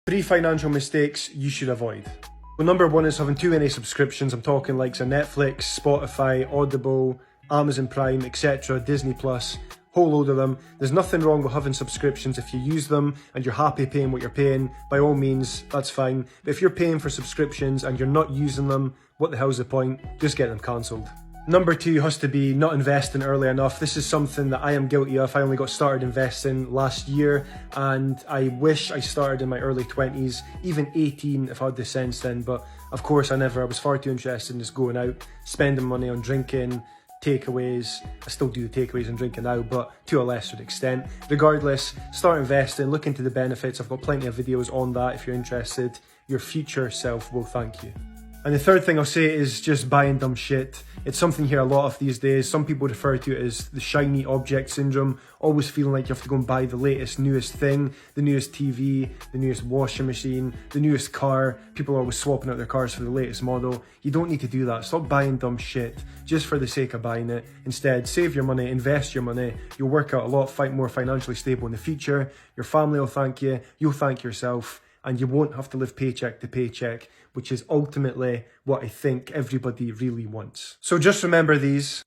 3 financial mistakes you should avoid. Well, number 1 is having too many subscriptions. I'm talking likes of Netflix, Spotify, Audible, Amazon Prime, etc., Disney Plus, whole load of them. There's nothing wrong with having subscriptions. If you use them and you're happy paying what you're paying, by all means, that's fine. But if you're paying for subscriptions and you're not using them, what the hell's the point? Just get them cancelled. Number 2 has to be not investing early enough. This is something that I am guilty of. I only got started investing last year, and I wish I started in my early 20s, even 18 if I had the sense then, but of course I never. I was far too interested in just going out, spending money on drinking, takeaways. I still do the takeaways and drinking now, but to a lesser extent. Regardless, start investing, look into the benefits. I've got plenty of videos on that if you're interested. Your future self will thank you. And the third thing I'll say is just buying dumb shit. It's something you hear a lot of these days. Some people refer to it as the shiny object syndrome, always feeling like you have to go and buy the latest, newest thing, the newest TV, the newest washing machine, the newest car. People are always swapping out their cars for the latest model. You don't need to do that. Stop buying dumb shit just for the sake of buying it. Instead, save your money, invest your money. You'll work out a lot more financially stable in the future. Your family will thank you. You'll thank yourself. And you won't have to live paycheck to paycheck, which is ultimately what I think everybody really wants. So just remember these.